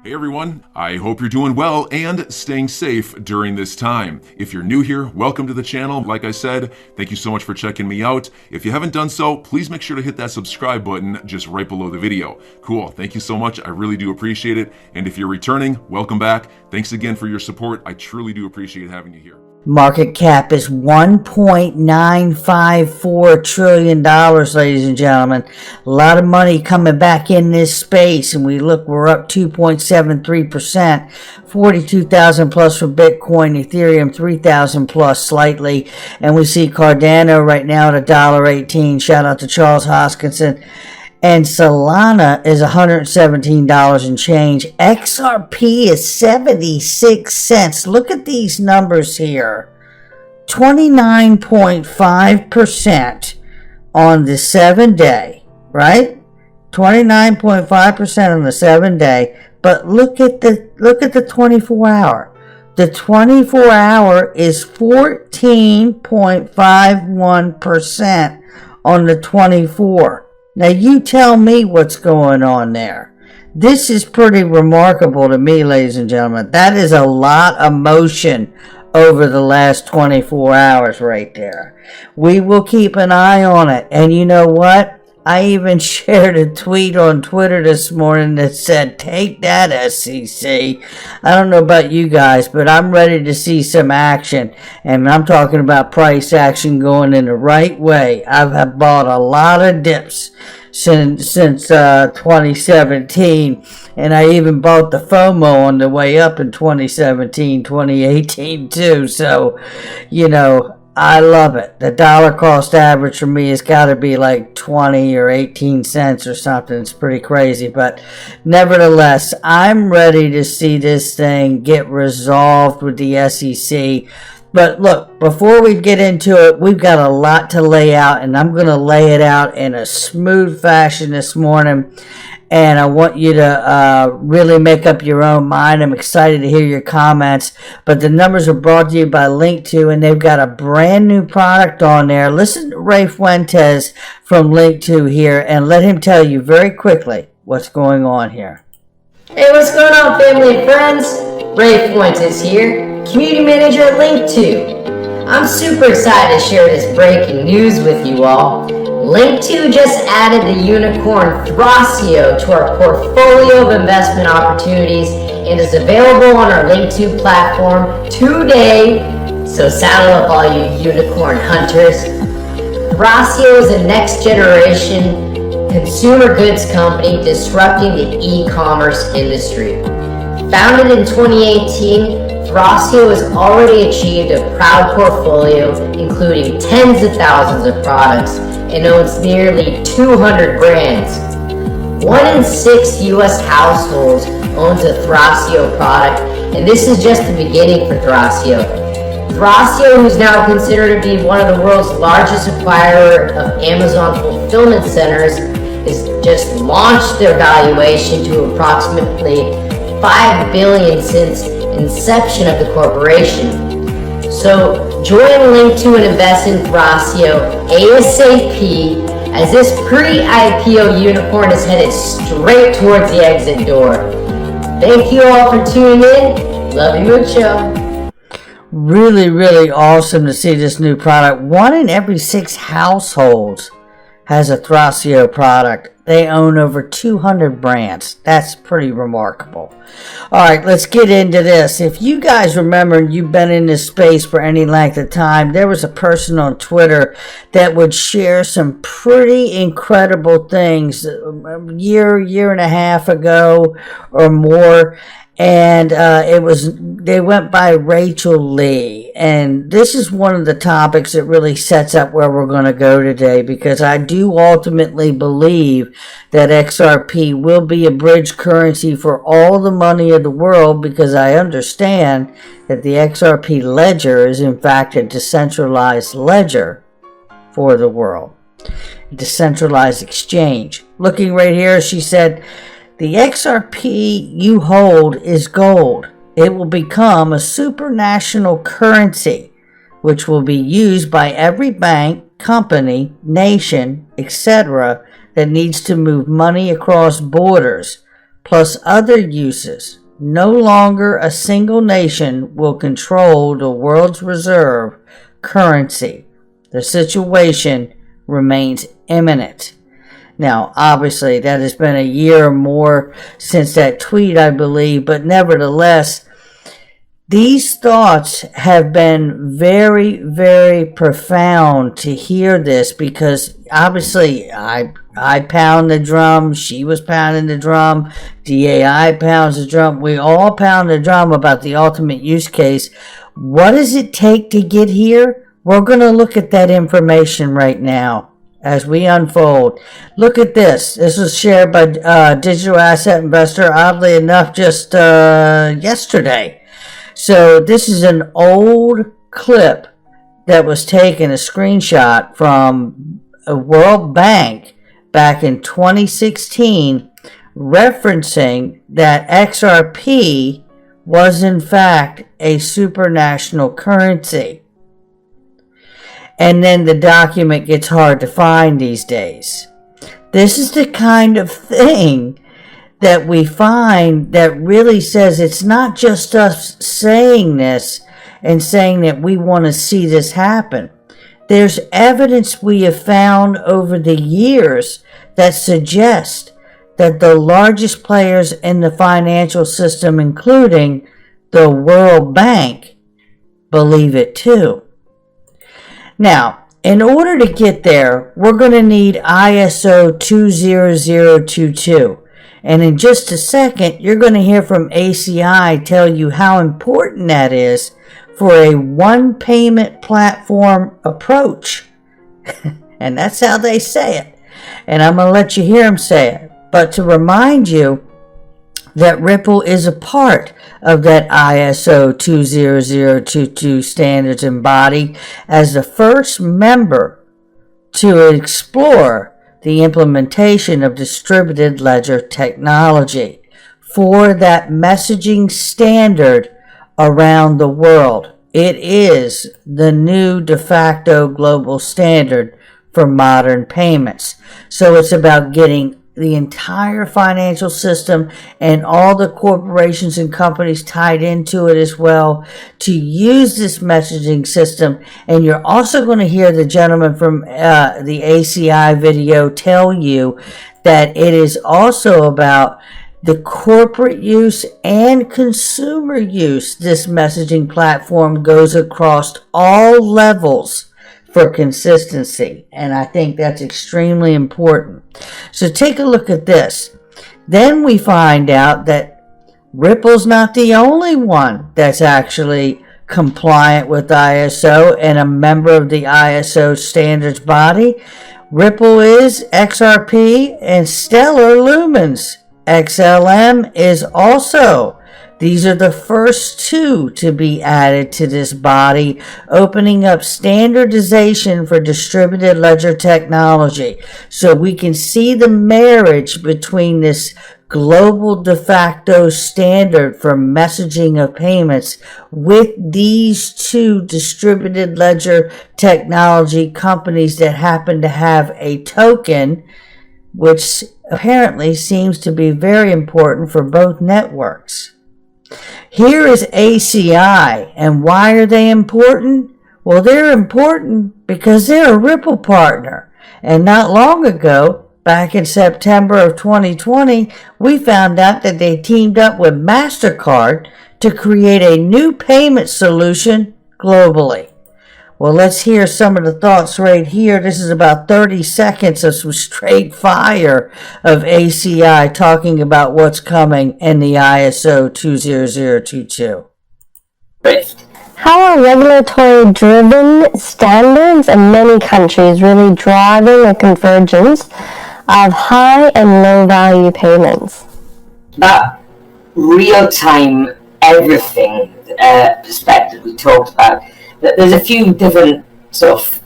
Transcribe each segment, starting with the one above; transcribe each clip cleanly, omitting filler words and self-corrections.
Hey everyone, I hope you're doing well and staying safe during this time. If you're new here, welcome to the channel. Like I said, thank you so much for checking me out. If you haven't done so, please make sure to hit that subscribe button just right below the video. Cool, thank you so much. I really do appreciate it. And if you're returning, welcome back. Thanks again for your support. I truly do appreciate having you here. Market cap is $1.954 trillion, ladies and gentlemen. A lot of money coming back in this space, and we're up 2.73%, 42,000 plus for Bitcoin, Ethereum 3,000 plus slightly, and we see Cardano right now at $1.18. Shout out to Charles Hoskinson. And Solana is $117 and change. XRP is 76 cents. Look at these numbers here. 29.5% on the 7-day, right? 29.5% on the 7-day. But look at the 24-hour. The 24-hour is 14.51% on the 24. Now you tell me what's going on there. This is pretty remarkable to me, ladies and gentlemen. That is a lot of motion over the last 24 hours right there. We will keep an eye on it. And you know what? I even shared a tweet on Twitter this morning that said, take that, SEC. I don't know about you guys, but I'm ready to see some action. And I'm talking about price action going in the right way. I've bought a lot of dips since 2017. And I even bought the FOMO on the way up in 2017, 2018 too. So, you know, I love it. The dollar cost average for me has got to be like 20 or 18 cents or something. It's pretty crazy. But nevertheless, I'm ready to see this thing get resolved with the SEC. But look, before we get into it, we've got a lot to lay out. And I'm going to lay it out in a smooth fashion this morning. And I want you to really make up your own mind. I'm excited to hear your comments. But the numbers are brought to you by Link2, and they've got a brand new product on there. Listen to Ray Fuentes from Link2 here, and let him tell you very quickly what's going on here. Hey, what's going on, family and friends? Ray Fuentes here, Community Manager at Link2. I'm super excited to share this breaking news with you all. Link2 just added the unicorn Thrasio to our portfolio of investment opportunities and is available on our Link2 platform today. So saddle up all you unicorn hunters. Thrasio is a next generation consumer goods company disrupting the e-commerce industry. Founded in 2018, Thrasio has already achieved a proud portfolio including tens of thousands of products and owns nearly 200 brands. 1 in 6 US households owns a Thrasio product, and this is just the beginning for Thrasio. Thrasio, who's now considered to be one of the world's largest acquirer of Amazon fulfillment centers, has just launched their valuation to approximately $5 billion since inception of the corporation. So join Link2 and invest in Thrasio ASAP, as this pre-IPO unicorn is headed straight towards the exit door. Thank you all for tuning in. Love you mucho. Really, really awesome to see this new product. 1 in every 6 households has a Thrasio product. They own over 200 brands. That's pretty remarkable. All right, let's get into this. If you guys remember, you've been in this space for any length of time, there was a person on Twitter that would share some pretty incredible things a year and a half ago or more. And they went by Rachel Lee. And this is one of the topics that really sets up where we're going to go today, because I do ultimately believe that XRP will be a bridge currency for all the money of the world, because I understand that the XRP ledger is in fact a decentralized ledger for the world. A decentralized exchange. Looking right here, she said, the XRP you hold is gold. It will become a supranational currency, which will be used by every bank, company, nation, etc. that needs to move money across borders. plus other uses. No longer a single nation will control the world's reserve currency. The situation remains imminent. Now, obviously, that has been a year or more since that tweet, I believe, but nevertheless, these thoughts have been very, very profound to hear this, because obviously I pound the drum, she was pounding the drum, DAI pounds the drum, we all pound the drum about the ultimate use case. What does it take to get here? We're going to look at that information right now as we unfold. Look at this. This was shared by Digital Asset Investor, oddly enough, just yesterday. So this is an old clip that was taken, a screenshot from a World Bank back in 2016, referencing that XRP was in fact a supranational currency. And then the document gets hard to find these days. This is the kind of thing that we find that really says it's not just us saying this and saying that we want to see this happen. There's evidence we have found over the years that suggest that the largest players in the financial system, including the World Bank, believe it too. Now, in order to get there, we're going to need ISO 20022. And in just a second, you're going to hear from ACI tell you how important that is for a one payment platform approach. And that's how they say it. And I'm going to let you hear them say it. But to remind you that Ripple is a part of that ISO 20022 standards and body as the first member to explore the implementation of distributed ledger technology for that messaging standard around the world. It is the new de facto global standard for modern payments. So it's about getting the entire financial system and all the corporations and companies tied into it as well to use this messaging system. And you're also going to hear the gentleman from the ACI video tell you that it is also about the corporate use and consumer use. This messaging platform goes across all levels for consistency, and I think that's extremely important. So take a look at this. Then we find out that Ripple's not the only one that's actually compliant with ISO and a member of the ISO standards body. Ripple is, XRP and Stellar Lumens. XLM is also. These are the first two to be added to this body, opening up standardization for distributed ledger technology. So we can see the marriage between this global de facto standard for messaging of payments with these two distributed ledger technology companies that happen to have a token, which apparently seems to be very important for both networks. Here is ACI, and why are they important? Well, they're important because they're a Ripple partner. And not long ago, back in September of 2020, we found out that they teamed up with MasterCard to create a new payment solution globally. Well, let's hear some of the thoughts right here. This is about 30 seconds of some straight fire of ACI talking about what's coming in the ISO 20022. How are regulatory-driven standards in many countries really driving a convergence of high and low-value payments? That real-time everything perspective we talked about, there's a few different sort of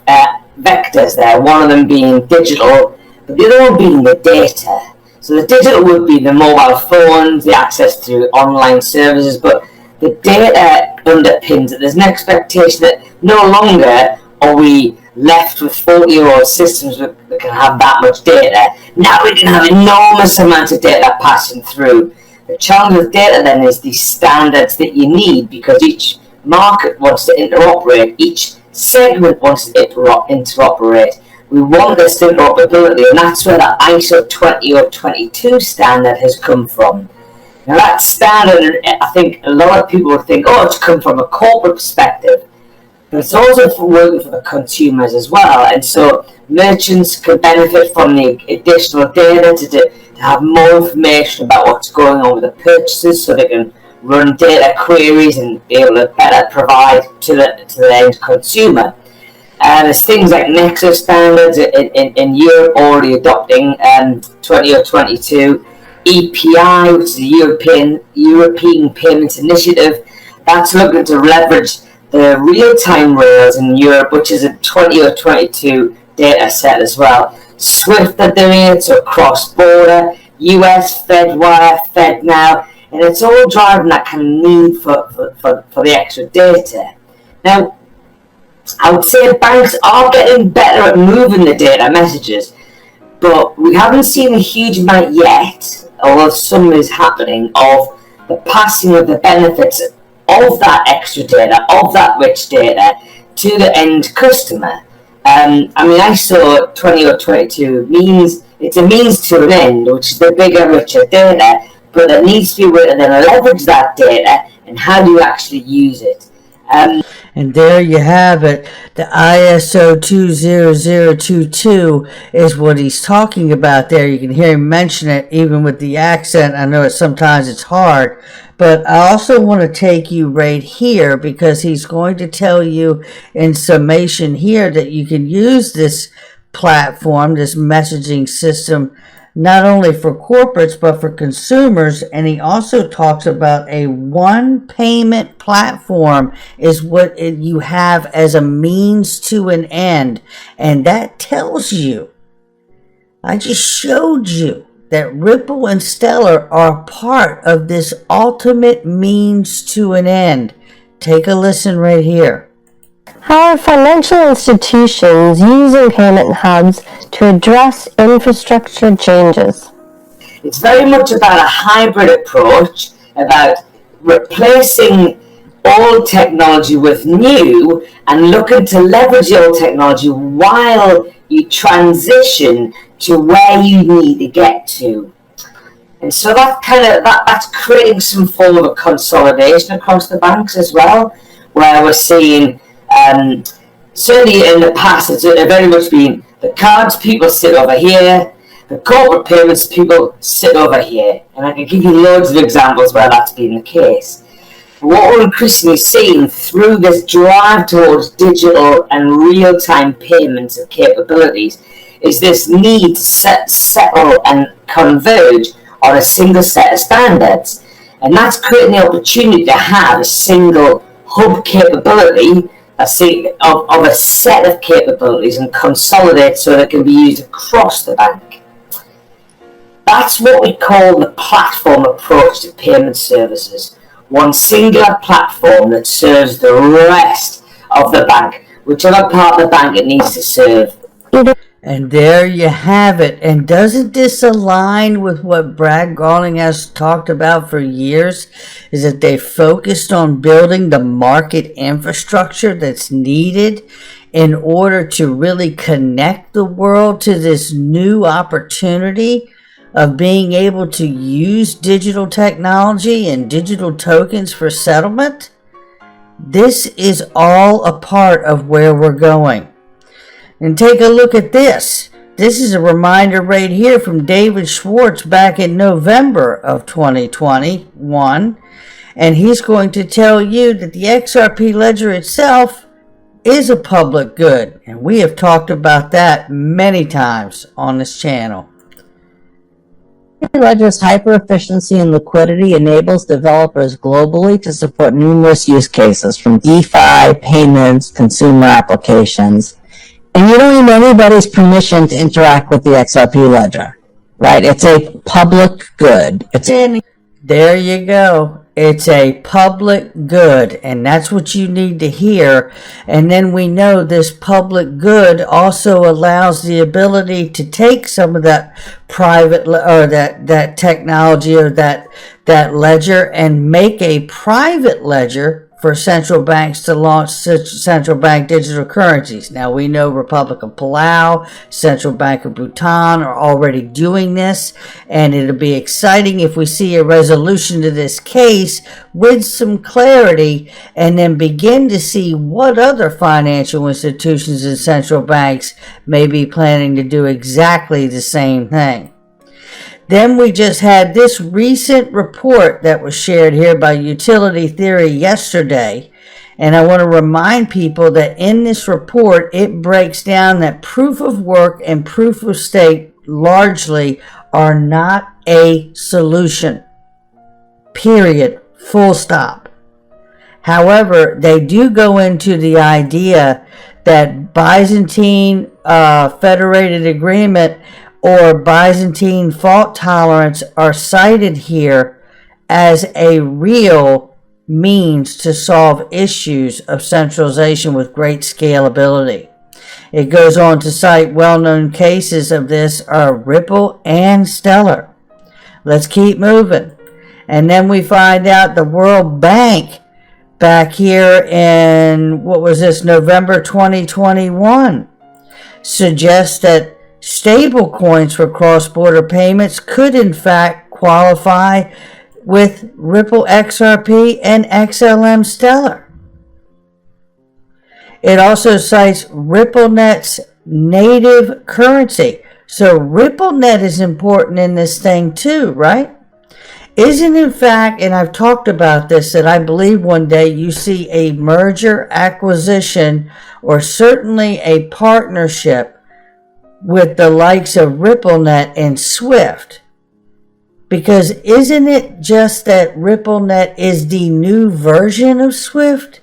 vectors there, one of them being digital, but the other one being the data. So the digital would be the mobile phones, the access to online services, but the data underpins it. There's an expectation that no longer are we left with 40-year-old systems that can have that much data. Now we can have enormous amounts of data passing through. The challenge with data then is the standards that you need, because each market wants to interoperate, each segment wants to interoperate. We want this interoperability, and that's where the ISO 20022 standard has come from. Now that standard, I think a lot of people would think, oh, it's come from a corporate perspective, but it's also working for the consumers as well. And so merchants can benefit from the additional data to have more information about what's going on with the purchases, so they can run data queries and be able to better provide to the end consumer. There's things like Nexus standards in Europe already adopting 2022. EPI, which is the European Payments Initiative, that's looking to leverage the real-time rails in Europe, which is a 2022 data set as well. SWIFT are doing it, so cross-border, US, FedWire, FedNow, and it's all driving that kind of need for the extra data. Now, I would say banks are getting better at moving the data messages, but we haven't seen a huge amount yet, although some is happening, of the passing of the benefits of that extra data, of that rich data, to the end customer. ISO 20022 means it's a means to an end, which is the bigger, richer data, but there needs to be a way to then leverage that data, and how do you actually use it? And there you have it. The ISO 20022 is what he's talking about there. You can hear him mention it even with the accent. I know sometimes it's hard, but I also want to take you right here, because he's going to tell you in summation here that you can use this platform, this messaging system, not only for corporates but for consumers. And he also talks about a one payment platform is what you have as a means to an end. And that tells you, I just showed you, that Ripple and Stellar are part of this ultimate means to an end. Take a listen right here. How are financial institutions using payment hubs to address infrastructure changes? It's very much about a hybrid approach, about replacing old technology with new, and looking to leverage the old technology while you transition to where you need to get to. And so that's creating some form of a consolidation across the banks as well, where we're seeing, certainly in the past, it's very much been the cards people sit over here, the corporate payments people sit over here. And I can give you loads of examples where that's been the case. But what we're increasingly seeing through this drive towards digital and real-time payments and capabilities is this need to settle and converge on a single set of standards. And that's creating the opportunity to have a single hub capability, of a set of capabilities, and consolidate so that it can be used across the bank. That's what we call the platform approach to payment services. One singular platform that serves the rest of the bank, whichever part of the bank it needs to serve. And there you have it. And doesn't this align with what Brad Garling has talked about for years? Is that they focused on building the market infrastructure that's needed in order to really connect the world to this new opportunity of being able to use digital technology and digital tokens for settlement? This is all a part of where we're going. And take a look at this. This is a reminder right here from David Schwartz back in November of 2021. And he's going to tell you that the XRP ledger itself is a public good. And we have talked about that many times on this channel. Ledger's hyper-efficiency and liquidity enables developers globally to support numerous use cases, from DeFi, payments, consumer applications. And you don't need anybody's permission to interact with the XRP ledger, right? It's a public good. There you go. It's a public good, and that's what you need to hear. And then we know this public good also allows the ability to take some of that private or that technology or that ledger and make a private ledger for central banks to launch central bank digital currencies. Now we know Republic of Palau, Central Bank of Bhutan are already doing this, and it'll be exciting if we see a resolution to this case with some clarity, and then begin to see what other financial institutions and central banks may be planning to do exactly the same thing. Then we just had this recent report that was shared here by Utility Theory yesterday. And I want to remind people that in this report, it breaks down that proof of work and proof of stake largely are not a solution. Period. Full stop. However, they do go into the idea that Byzantine Federated Agreement or Byzantine fault tolerance are cited here as a real means to solve issues of centralization with great scalability. It goes on to cite well-known cases of this are Ripple and Stellar. Let's keep moving. And then we find out the World Bank back here in, November 2021 suggests that stable coins for cross-border payments could in fact qualify with Ripple XRP and XLM Stellar. It also cites RippleNet's native currency. So RippleNet is important in this thing too, right? Isn't in fact, and I've talked about this, that I believe one day you see a merger, acquisition, or certainly a partnership with the likes of RippleNet and Swift. Because isn't it just that RippleNet is the new version of Swift?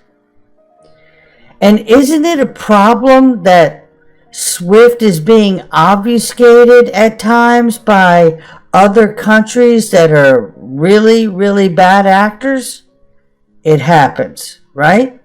And isn't it a problem that Swift is being obfuscated at times by other countries that are really, really bad actors? It happens, right?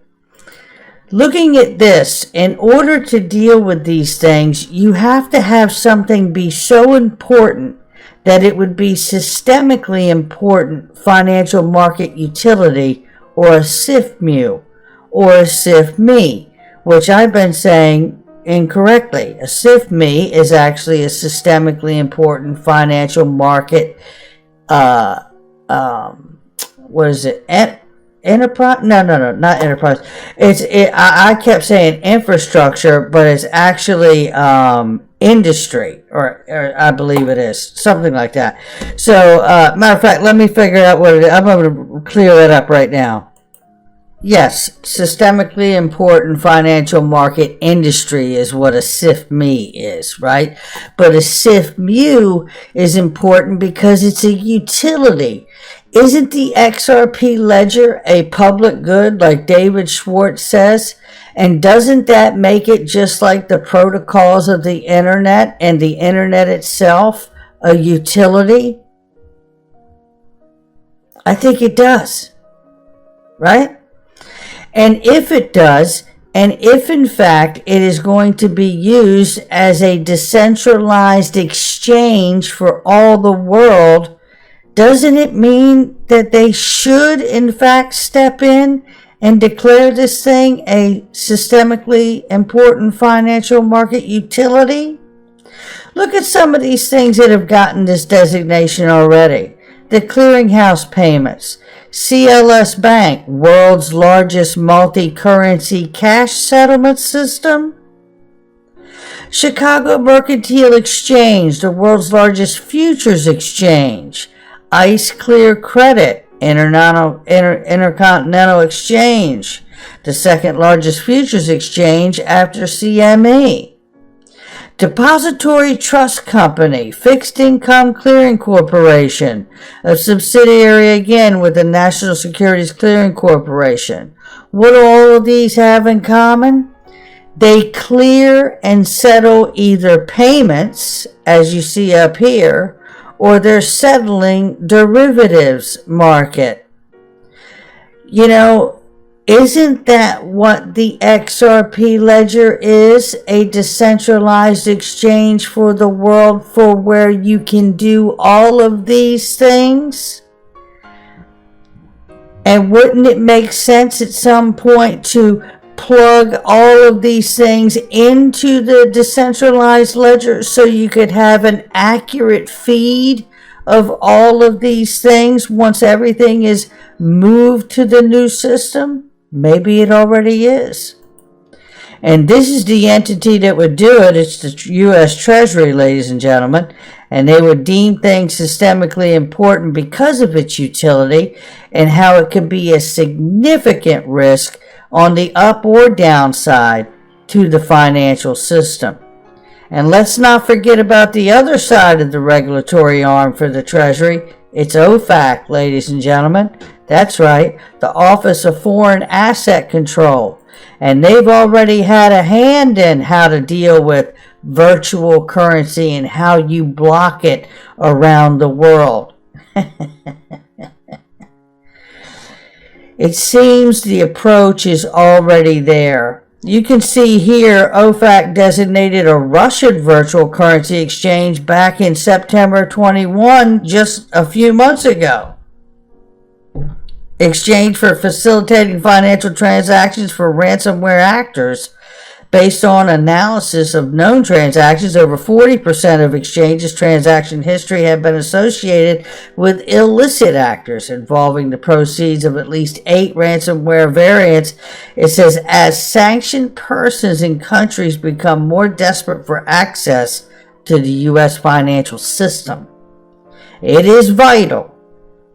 Looking at this, in order to deal with these things, you have to have something be so important that it would be systemically important financial market utility, or a SIFMU, or a SIFME, which I've been saying incorrectly. A SIFME is actually a systemically important financial market, enterprise? No, not enterprise. I kept saying infrastructure, but it's actually industry, or I believe it is something like that. So, matter of fact, let me figure out what it is. I'm going to clear it up right now. Yes, systemically important financial market industry is what a SIFME is, right? But a SIFMU is important because it's a utility. Isn't the XRP ledger a public good, like David Schwartz says? And doesn't that make it just like the protocols of the internet and the internet itself a utility? I think it does, right? And if it does, and if in fact it is going to be used as a decentralized exchange for all the world, doesn't it mean that they should in fact step in and declare this thing a systemically important financial market utility? Look at some of these things that have gotten this designation already. The clearinghouse payments. CLS Bank, world's largest multi-currency cash settlement system. Chicago Mercantile Exchange, the world's largest futures exchange. ICE Clear Credit, Intercontinental Exchange, the second largest futures exchange after CME. Depository Trust Company, Fixed Income Clearing Corporation, a subsidiary again with the National Securities Clearing Corporation. What do all of these have in common? They clear and settle either payments, as you see up here, or they're settling derivatives market. You know, isn't that what the XRP ledger is? A decentralized exchange for the world, for where you can do all of these things? And wouldn't it make sense at some point to plug all of these things into the decentralized ledger so you could have an accurate feed of all of these things once everything is moved to the new system? Maybe it already is. And this is the entity that would do it. It's the U.S. Treasury, ladies and gentlemen. And they would deem things systemically important because of its utility and how it could be a significant risk on the up or downside to the financial system. And let's not forget about the other side of the regulatory arm for the Treasury. It's OFAC, ladies and gentlemen. That's right, the Office of Foreign Asset Control. And they've already had a hand in how to deal with virtual currency and how you block it around the world. It seems the approach is already there. You can see here OFAC designated a Russian virtual currency exchange back in September 21, just a few months ago. Exchange for facilitating financial transactions for ransomware actors. Based on analysis of known transactions, over 40% of exchanges' transaction history have been associated with illicit actors involving the proceeds of at least 8 ransomware variants. It says, as sanctioned persons in countries become more desperate for access to the U.S. financial system, it is vital.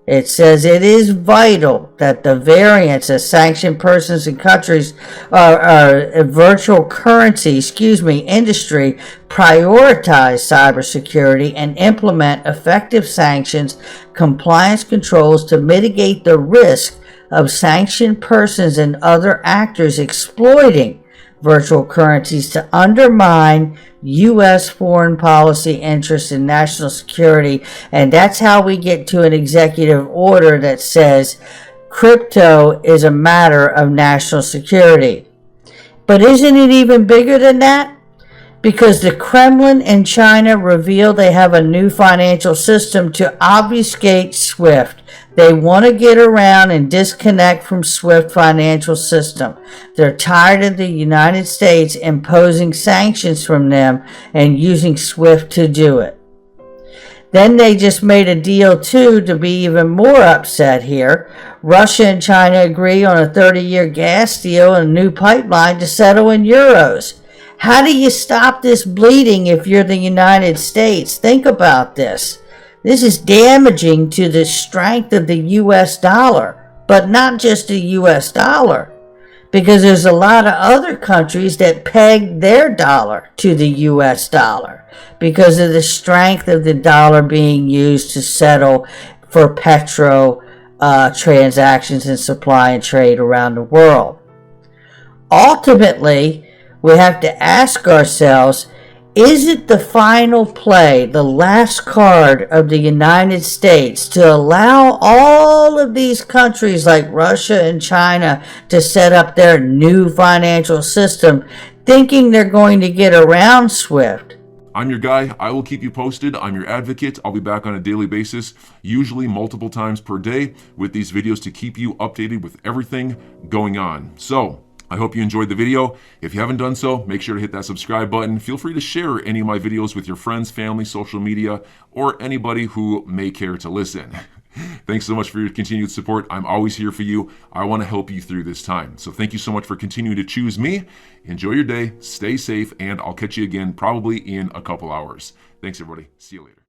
It says it is vital that the variants of sanctioned persons and countries virtual currency, industry prioritize cybersecurity and implement effective sanctions compliance controls to mitigate the risk of sanctioned persons and other actors exploiting virtual currencies to undermine U.S. foreign policy interests and national security. And that's how we get to an executive order that says crypto is a matter of national security. But isn't it even bigger than that? Because the Kremlin and China reveal they have a new financial system to obfuscate SWIFT. They want to get around and disconnect from SWIFT financial system. They're tired of the United States imposing sanctions from them and using SWIFT to do it. Then they just made a deal too to be even more upset here. Russia and China agree on a 30-year gas deal and a new pipeline to settle in euros. How do you stop this bleeding if you're the United States? Think about this. This is damaging to the strength of the U.S. dollar, but not just the U.S. dollar, because there's a lot of other countries that peg their dollar to the U.S. dollar because of the strength of the dollar being used to settle for petro transactions and supply and trade around the world. Ultimately, we have to ask ourselves, is it the final play, the last card of the United States to allow all of these countries like Russia and China to set up their new financial system, thinking they're going to get around SWIFT? I'm your guy. I will keep you posted. I'm your advocate. I'll be back on a daily basis, usually multiple times per day, with these videos to keep you updated with everything going on. So, I hope you enjoyed the video. If you haven't done so, make sure to hit that subscribe button. Feel free to share any of my videos with your friends, family, social media, or anybody who may care to listen. Thanks so much for your continued support. I'm always here for you. I want to help you through this time. So thank you so much for continuing to choose me. Enjoy your day, stay safe, and I'll catch you again probably in a couple hours. Thanks, everybody. See you later.